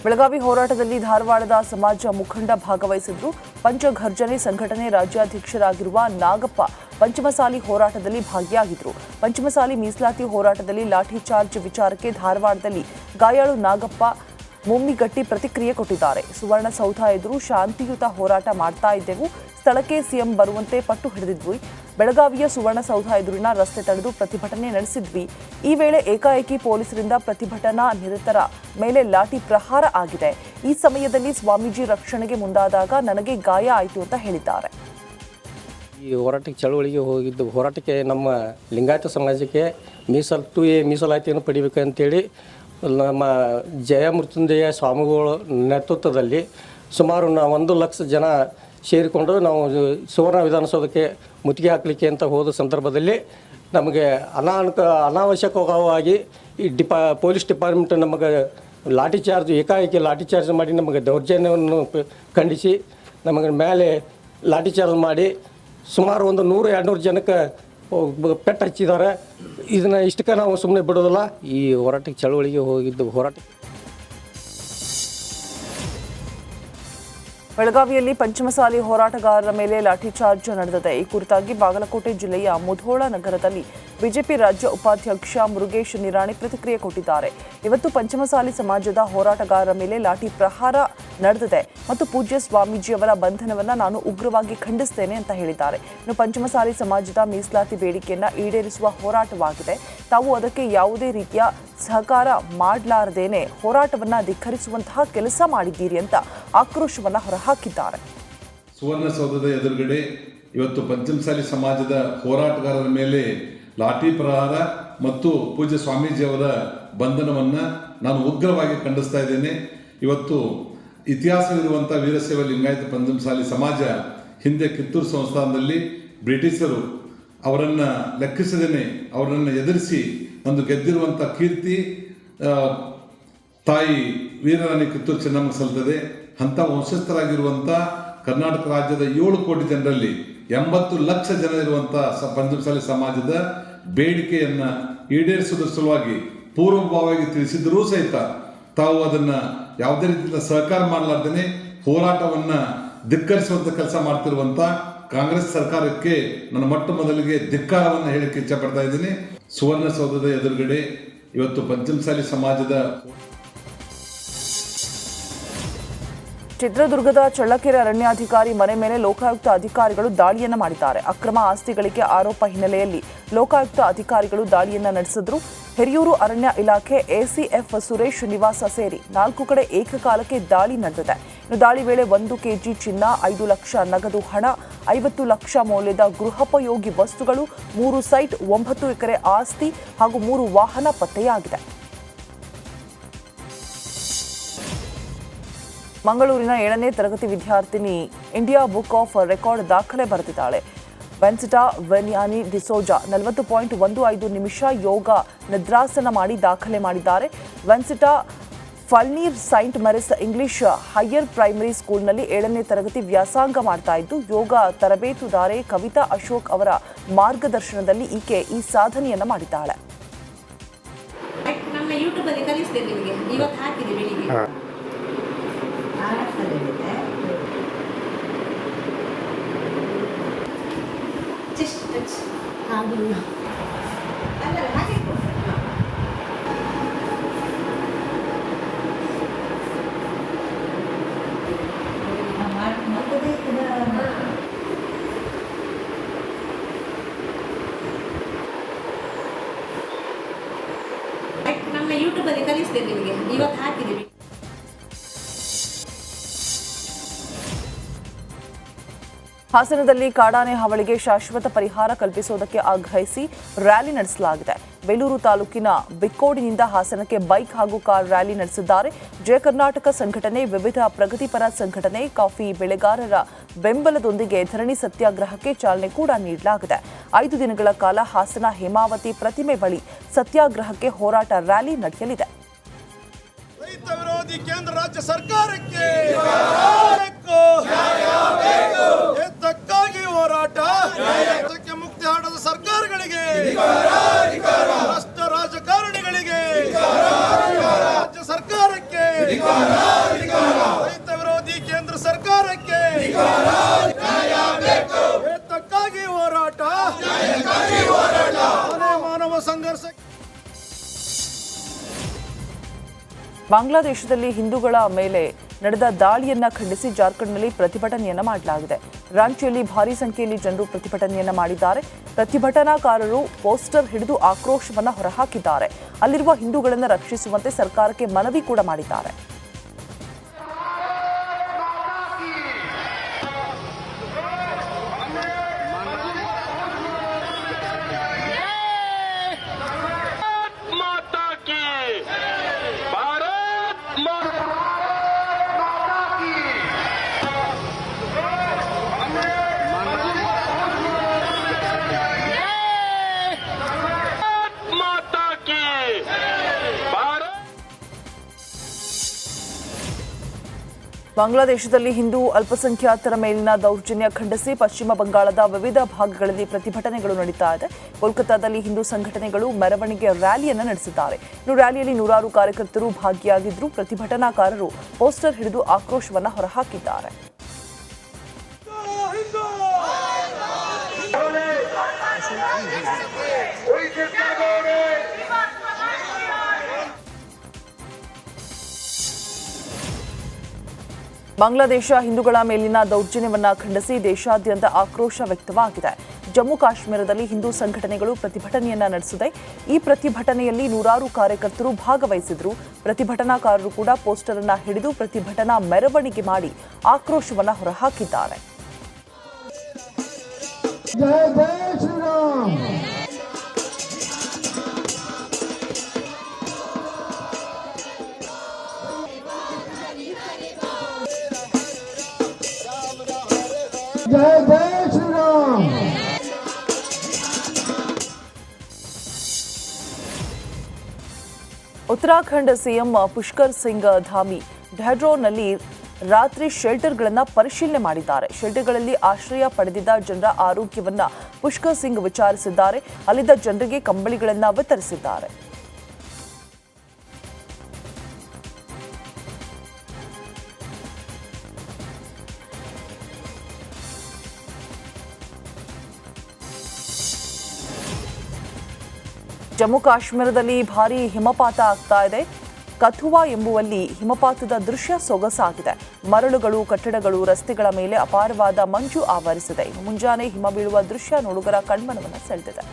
ಬೆಳಗಾವಿ ಹೋರಾಟದಲ್ಲಿ ಧಾರವಾಡದ ಸಮಾಜ ಮುಖಂಡ ಭಾಗವಹಿಸಿದ್ರು. ಪಂಚಘರ್ಜನೆ ಸಂಘಟನೆ ರಾಜ್ಯಾಧ್ಯಕ್ಷರಾಗಿರುವ ನಾಗಪ್ಪ ಪಂಚಮಸಾಲಿ ಹೋರಾಟದಲ್ಲಿ ಭಾಗಿಯಾಗಿದ್ರು. ಪಂಚಮಸಾಲಿ ಮೀಸಲಾತಿ ಹೋರಾಟದಲ್ಲಿ ಲಾಠಿ ಚಾರ್ಜ್ ವಿಚಾರಕ್ಕೆ ಧಾರವಾಡದಲ್ಲಿ ಗಾಯಾಳು ನಾಗಪ್ಪ ಮುಮ್ಮಿಗಟ್ಟಿ ಪ್ರತಿಕ್ರಿಯೆ ಕೊಟ್ಟಿದ್ದಾರೆ. ಸುವರ್ಣಸೌಧ ಎದುರು ಶಾಂತಿಯುತ ಹೋರಾಟ ಮಾಡ್ತಾ ಇದ್ದೆವು. ಸ್ಥಳಕ್ಕೆ ಸಿಎಂ ಬರುವಂತೆ ಪಟ್ಟು ಹಿಡಿದಿದ್ವಿ. ಬೆಳಗಾವಿಯ ಸುವರ್ಣಸೌಧ ಎದುರಿನ ರಸ್ತೆ ತಡೆದು ಪ್ರತಿಭಟನೆ ನಡೆಸಿದ್ವಿ. ಈ ವೇಳೆ ಏಕಾಏಕಿ ಪೊಲೀಸರಿಂದ ಪ್ರತಿಭಟನಾ ನಿರತರ ಮೇಲೆ ಲಾಠಿ ಪ್ರಹಾರ ಆಗಿದೆ. ಈ ಸಮಯದಲ್ಲಿ ಸ್ವಾಮೀಜಿ ರಕ್ಷಣೆಗೆ ಮುಂದಾದಾಗ ನನಗೆ ಗಾಯ ಆಯಿತು ಅಂತ ಹೇಳಿದ್ದಾರೆ. ಈ ಹೋರಾಟಕ್ಕೆ ಚಳವಳಿಗೆ ಹೋಗಿದ್ದು ಹೋರಾಟಕ್ಕೆ ನಮ್ಮ ಲಿಂಗಾಯತ ಸಮಾಜಕ್ಕೆ ಮೀಸಲಾತಿಯನ್ನು ಪಡಿಬೇಕಂತೇಳಿ ನಮ್ಮ ಜಯಮೃತ್ಯುಂಜಯ ಸ್ವಾಮಿಗಳ ನೇತೃತ್ವದಲ್ಲಿ ಸುಮಾರು 1 ಲಕ್ಷ ಜನ ಸೇರಿಕೊಂಡು ನಾವು ಸುವರ್ಣ ವಿಧಾನಸೌಧಕ್ಕೆ ಮುತ್ತಿಗೆ ಹಾಕಲಿಕ್ಕೆ ಅಂತ ಹೋದ ಸಂದರ್ಭದಲ್ಲಿ ನಮಗೆ ಅನಾವಶ್ಯಕವಾಗಿ ಈ ಪೊಲೀಸ್ ಡಿಪಾರ್ಟ್ಮೆಂಟ್ ನಮಗೆ ಲಾಠಿ ಚಾರ್ಜ್ ಏಕಾಏಕಿ ಲಾಠಿ ಚಾರ್ಜ್ ಮಾಡಿ ನಮಗೆ ದೌರ್ಜನ್ಯವನ್ನು ಖಂಡಿಸಿ ನಮಗೆ ಮೇಲೆ ಲಾಠಿ ಚಾರ್ಜ್ ಮಾಡಿ ಸುಮಾರು 100-200 ಜನಕ್ಕೆ ಪೆಟ್ಟು ಹಚ್ಚಿದ್ದಾರೆ. ಇದನ್ನು ಇಷ್ಟಕ್ಕೆ ನಾವು ಸುಮ್ಮನೆ ಬಿಡೋದಿಲ್ಲ. ಈ ಹೋರಾಟಕ್ಕೆ ಚಳವಳಿಗೆ ಹೋಗಿದ್ದು ಹೋರಾಟ ಬೆಳಗಾವಿಯಲ್ಲಿ ಪಂಚಮಸಾಲಿ ಹೋರಾಟಗಾರರ ಮೇಲೆ ಲಾಠಿ ಚಾರ್ಜ್ ನಡೆದಿದೆ. ಈ ಕುರಿತಾಗಿ ಬಾಗಲಕೋಟೆ ಜಿಲ್ಲೆಯ ಮುಧೋಳ ನಗರದಲ್ಲಿ ಬಿಜೆಪಿ ರಾಜ್ಯ ಉಪಾಧ್ಯಕ್ಷ ಮುರುಗೇಶ್ ನಿರಾಣಿ ಪ್ರತಿಕ್ರಿಯೆ ಕೊಟ್ಟಿದ್ದಾರೆ. ಇವತ್ತು ಪಂಚಮಸಾಲಿ ಸಮಾಜದ ಹೋರಾಟಗಾರರ ಮೇಲೆ ಲಾಠಿ ಪ್ರಹಾರ ನಡೆದಿದೆ ಮತ್ತು ಪೂಜ್ಯ ಸ್ವಾಮೀಜಿಯವರ ಬಂಧನವನ್ನು ನಾನು ಉಗ್ರವಾಗಿ ಖಂಡಿಸ್ತೇನೆ ಅಂತ ಹೇಳಿದ್ದಾರೆ. ಇನ್ನು ಪಂಚಮಸಾಲಿ ಸಮಾಜದ ಮೀಸಲಾತಿ ಬೇಡಿಕೆಯನ್ನು ಈಡೇರಿಸುವ ಹೋರಾಟವಾಗಿದೆ. ತಾವು ಅದಕ್ಕೆ ಯಾವುದೇ ರೀತಿಯ ಸಹಕಾರ ಮಾಡಲಾರದೇನೆ ಹೋರಾಟವನ್ನು ಧಿಕ್ಕರಿಸುವಂತಹ ಕೆಲಸ ಮಾಡಿದ್ದೀರಿ ಅಂತ ಆಕ್ರೋಶವನ್ನು ಹೊರಹಾಕಿದ್ದಾರೆ. ಸುವರ್ಣಸೌಧದ ಎದುರುಗಡೆ ಇವತ್ತು ಪಂಚಮಸಾಲಿ ಸಮಾಜದ ಹೋರಾಟಗಾರರ ಮೇಲೆ ಲಾಠಿ ಪ್ರಹಾರ ಮತ್ತು ಪೂಜ್ಯ ಸ್ವಾಮೀಜಿಯವರ ಬಂಧನವನ್ನು ನಾನು ಉಗ್ರವಾಗಿ ಖಂಡಿಸ್ತಾ ಇದ್ದೇನೆ. ಇವತ್ತು ಇತಿಹಾಸವಿರುವಂಥ ವೀರಶೈವ ಲಿಂಗಾಯತ ಪಂಚಮಸಾಲಿ ಸಮಾಜ ಹಿಂದೆ ಕಿತ್ತೂರು ಸಂಸ್ಥಾನದಲ್ಲಿ ಬ್ರಿಟಿಷರು ಅವರನ್ನು ಲೆಕ್ಕಿಸದೇನೆ ಅವರನ್ನು ಎದುರಿಸಿ ಒಂದು ಗೆದ್ದಿರುವಂಥ ಕೀರ್ತಿ ತಾಯಿ ವೀರರಾಣಿ ಕಿತ್ತೂರು ಚೆನ್ನಮ್ಮ ಸಲ್ತದೆ. ಅಂಥ ವಂಶಸ್ಥರಾಗಿರುವಂಥ ಕರ್ನಾಟಕ ರಾಜ್ಯದ 7 ಕೋಟಿ ಜನರಲ್ಲಿ 80 ಲಕ್ಷ ಜನ ಇರುವಂಥ ಪಂಚಮಸಾಲಿ ಸಮಾಜದ ಬೇಡಿಕೆಯನ್ನು ಈಡೇರಿಸುವುದರ ಸಲುವಾಗಿ ಪೂರ್ವಭಾವವಾಗಿ ತಿಳಿಸಿದರೂ ಸಹಿತ ತಾವು ಅದನ್ನು ಯಾವುದೇ ರೀತಿಯ ಸಹಕಾರ ಮಾಡಲಾರ್ದೇ ಹೋರಾಟವನ್ನು ಧಿಕ್ಕರಿಸುವಂಥ ಕೆಲಸ ಮಾಡ್ತಿರುವಂಥ ಕಾಂಗ್ರೆಸ್ ಸರ್ಕಾರಕ್ಕೆ ನನ್ನ ಮೊಟ್ಟ ಮೊದಲಿಗೆ ಧಿಕ್ಕಾರವನ್ನು ಹೇಳಕ್ಕೆ ಇಚ್ಛಪಡ್ತಾ ಇದ್ದೀನಿ. ಸುವರ್ಣಸೌಧದ ಎದುರುಗಡೆ ಇವತ್ತು ಪಂಚಮಸಾಲಿ ಸಮಾಜದ ಚಿತ್ರದುರ್ಗದ ಚಳ್ಳಕೆರೆ ಅರಣ್ಯಾಧಿಕಾರಿ ಮನೆ ಮೇಲೆ ಲೋಕಾಯುಕ್ತ ಅಧಿಕಾರಿಗಳು ದಾಳಿಯನ್ನು ಮಾಡಿದ್ದಾರೆ. ಅಕ್ರಮ ಆಸ್ತಿ ಗಳಿಕೆ ಆರೋಪ ಹಿನ್ನೆಲೆಯಲ್ಲಿ ಲೋಕಾಯುಕ್ತ ಅಧಿಕಾರಿಗಳು ದಾಳಿಯನ್ನು ನಡೆಸಿದ್ರು. ಹಿರಿಯೂರು ಅರಣ್ಯ ಇಲಾಖೆ ಎಸಿಎಫ್ ಸುರೇಶ್ ನಿವಾಸ ಸೇರಿ 4 ಕಡೆ ಏಕಕಾಲಕ್ಕೆ ದಾಳಿ ನಡೆದಿದೆ. ಇನ್ನು ದಾಳಿ ವೇಳೆ 1 ಕೆಜಿ ಚಿನ್ನ, 5 ಲಕ್ಷ ನಗದು ಹಣ, 50 ಲಕ್ಷ ಮೌಲ್ಯದ ಗೃಹೋಪಯೋಗಿ ವಸ್ತುಗಳು, 3 ಸೈಟ್, 9 ಎಕರೆ ಆಸ್ತಿ ಹಾಗೂ 3 ವಾಹನ ಪತ್ತೆಯಾಗಿದೆ. ಮಂಗಳೂರಿನ 7ನೇ ತರಗತಿ ವಿದ್ಯಾರ್ಥಿನಿ ಇಂಡಿಯಾ ಬುಕ್ ಆಫ್ ರೆಕಾರ್ಡ್ ದಾಖಲೆ ಬರೆದಿದ್ದಾಳೆ. ವೆನ್ಸಿಟಾ ವೆನ್ಯಾನಿ ಡಿಸೋಜಾ 40.15 ನಿಮಿಷ ಯೋಗ ನಿದ್ರಾಸನ ಮಾಡಿ ದಾಖಲೆ ಮಾಡಿದ್ದಾರೆ. Vensita ಫಲ್ನೀರ್ Saint ಮೆರಿಸ್ English higher primary ಸ್ಕೂಲ್ನಲ್ಲಿ 7ನೇ ತರಗತಿ ವ್ಯಾಸಂಗ ಮಾಡ್ತಾ ಇದ್ದು, ಯೋಗ ತರಬೇತುದಾರೆ ಕವಿತಾ ಅಶೋಕ್ ಅವರ ಮಾರ್ಗದರ್ಶನದಲ್ಲಿ ಈಕೆ ಈ ಸಾಧನೆಯನ್ನು ಮಾಡಿದ್ದಾಳೆ. ನಮ್ಮ ಯೂಟ್ಯೂಬ್ ಅಲ್ಲಿ ಕಲಿಸ್ತೇನೆ ನಿಮಗೆ, ಇವತ್ತು ಹಾಕಿದೆ ಬೆಳಿಗ್ಗೆ. ನಮ್ಮ ಯೂಟ್ಯೂಬ್ ಅಲ್ಲಿ ಕಲಿಸ್ತೇನೆ ನಿಮಗೆ, ಇವತ್ತು ಹಾಕಿದೆ. ಹಾಸನದಲ್ಲಿ ಕಾಡಾನೆ ಹಾವಳಿಗೆ ಶಾಶ್ವತ ಪರಿಹಾರ ಕಲ್ಪಿಸುವುದಕ್ಕೆ ಆಗ್ರಹಿಸಿ ರ್ಯಾಲಿ ನಡೆಸಲಾಗಿದೆ. ಬೇಲೂರು ತಾಲೂಕಿನ ಬಿಕ್ಕೋಡಿನಿಂದ ಹಾಸನಕ್ಕೆ ಬೈಕ್ ಹಾಗೂ ಕಾರ್ ರ್ಯಾಲಿ ನಡೆಸಿದ್ದಾರೆ. ಜಯ ಕರ್ನಾಟಕ ಸಂಘಟನೆ, ವಿವಿಧ ಪ್ರಗತಿಪರ ಸಂಘಟನೆ, ಕಾಫಿ ಬೆಳೆಗಾರರ ಬೆಂಬಲದೊಂದಿಗೆ ಧರಣಿ ಸತ್ಯಾಗ್ರಹಕ್ಕೆ ಚಾಲನೆ ಕೂಡ ನೀಡಲಾಗಿದೆ. 5 ದಿನಗಳ ಕಾಲ ಹಾಸನ ಹೇಮಾವತಿ ಪ್ರತಿಮೆ ಬಳಿ ಸತ್ಯಾಗ್ರಹಕ್ಕೆ ಹೋರಾಟ ರ್ಯಾಲಿ ನಡೆಯಲಿದೆ. ರೈತ ವಿರೋಧಿ ಕೇಂದ್ರ ರಾಜ್ಯ ಸರ್ಕಾರಕ್ಕೆ ಎದ್ದಕ್ಕಾಗಿ ಹೋರಾಟ, ಮುಕ್ತಿ ಹಾಡದ ಸರ್ಕಾರಗಳಿಗೆ, ಭ್ರಷ್ಟ ರಾಜಕಾರಣಿಗಳಿಗೆ, ರಾಜ್ಯ ಸರ್ಕಾರಕ್ಕೆ ಏತಕ್ಕಾಗಿ ಹೋರಾಟ ಮಾನವ ಸಂಘರ್ಷ. ಬಾಂಗ್ಲಾದೇಶದಲ್ಲಿ ಹಿಂದೂಗಳ ಮೇಲೆ ನಡೆದ ದಾಳಿಯನ್ನ ಖಂಡಿಸಿ ಜಾರ್ಖಂಡ್ನಲ್ಲಿ ಪ್ರತಿಭಟನೆಯನ್ನ ಮಾಡಲಾಗಿದೆ. ರಾಂಚಿಯಲ್ಲಿ ಭಾರೀ ಸಂಖ್ಯೆಯಲ್ಲಿ ಜನರು ಪ್ರತಿಭಟನೆಯನ್ನ ಮಾಡಿದ್ದಾರೆ. ಪ್ರತಿಭಟನಾಕಾರರು ಪೋಸ್ಟರ್ ಹಿಡಿದು ಆಕ್ರೋಶವನ್ನ ಹೊರಹಾಕಿದ್ದಾರೆ. ಅಲ್ಲಿರುವ ಹಿಂದೂಗಳನ್ನು ರಕ್ಷಿಸುವಂತೆ ಸರ್ಕಾರಕ್ಕೆ ಮನವಿ ಕೂಡ ಮಾಡಿದ್ದಾರೆ. ಬಾಂಗ್ಲಾದೇಶದಲ್ಲಿ ಹಿಂದೂ ಅಲ್ಪಸಂಖ್ಯಾತರ ಮೇಲಿನ ದೌರ್ಜನ್ಯ ಖಂಡಿಸಿ ಪಶ್ಚಿಮ ಬಂಗಾಳದ ವಿವಿಧ ಭಾಗಗಳಲ್ಲಿ ಪ್ರತಿಭಟನೆಗಳು ನಡೀತಾ ಇದೆ. ಕೋಲ್ಕತ್ತಾದಲ್ಲಿ ಹಿಂದೂ ಸಂಘಟನೆಗಳು ಮೆರವಣಿಗೆ ರ್ಯಾಲಿಯನ್ನು ನಡೆಸಿದ್ದಾರೆ. ಇನ್ನು ರ್ಯಾಲಿಯಲ್ಲಿ ನೂರಾರು ಕಾರ್ಯಕರ್ತರು ಭಾಗಿಯಾಗಿದ್ರು. ಪ್ರತಿಭಟನಾಕಾರರು ಪೋಸ್ಟರ್ ಹಿಡಿದು ಆಕ್ರೋಶವನ್ನು ಹೊರಹಾಕಿದ್ದಾರೆ. ಬಾಂಗ್ಲಾದೇಶ ಹಿಂದೂಗಳ ಮೇಲಿನ ದೌರ್ಜನ್ಯವನ್ನ ಖಂಡಿಸಿ ದೇಶಾದ್ಯಂತ ಆಕ್ರೋಶ ವ್ಯಕ್ತವಾಗಿದೆ. ಜಮ್ಮು ಕಾಶ್ಮೀರದಲ್ಲಿ ಹಿಂದೂ ಸಂಘಟನೆಗಳು ಪ್ರತಿಭಟನೆಯನ್ನ ನಡೆಸಿದೆ. ಈ ಪ್ರತಿಭಟನೆಯಲ್ಲಿ ನೂರಾರು ಕಾರ್ಯಕರ್ತರು ಭಾಗವಹಿಸಿದ್ರು. ಪ್ರತಿಭಟನಾಕಾರರು ಕೂಡ ಪೋಸ್ಟರ್ ಅನ್ನ ಹಿಡಿದು ಪ್ರತಿಭಟನಾ ಮೆರವಣಿಗೆ ಮಾಡಿ ಆಕ್ರೋಶವನ್ನ ಹೊರಹಾಕಿದ್ದಾರೆ. ಉತ್ತರಾಖಂಡ್ ಸಿಎಂ ಪುಷ್ಕರ್ ಸಿಂಗ್ ಧಾಮಿ ಡೆಹ್ರಾಡೂನ್ನಲ್ಲಿ ರಾತ್ರಿ ಶೆಲ್ಟರ್ಗಳನ್ನು ಪರಿಶೀಲನೆ ಮಾಡಿದ್ದಾರೆ. ಶೆಲ್ಟರ್ಗಳಲ್ಲಿ ಆಶ್ರಯ ಪಡೆದಿದ್ದ ಜನರ ಆರೋಗ್ಯವನ್ನ ಪುಷ್ಕರ್ ಸಿಂಗ್ ವಿಚಾರಿಸಿದ್ದಾರೆ. ಅಲ್ಲಿದ್ದ ಜನರಿಗೆ ಕಂಬಳಿಗಳನ್ನು ವಿತರಿಸಿದ್ದಾರೆ. ಜಮ್ಮು ಕಾಶ್ಮೀರದಲ್ಲಿ ಭಾರೀ ಹಿಮಪಾತ ಆಗ್ತಾ ಇದೆ. ಕಥುವಾ ಎಂಬುವಲ್ಲಿ ಹಿಮಪಾತದ ದೃಶ್ಯ ಸೊಗಸಾಗಿದೆ. ಮರಳುಗಳು, ಕಟ್ಟಡಗಳು, ರಸ್ತೆಗಳ ಮೇಲೆ ಅಪಾರವಾದ ಮಂಜು ಆವರಿಸಿದೆ. ಮುಂಜಾನೆ ಹಿಮ ಬೀಳುವ ದೃಶ್ಯ ನೋಡುಗರ ಕಣ್ಮನವನ್ನು ಸೆಳೆದಿದೆ.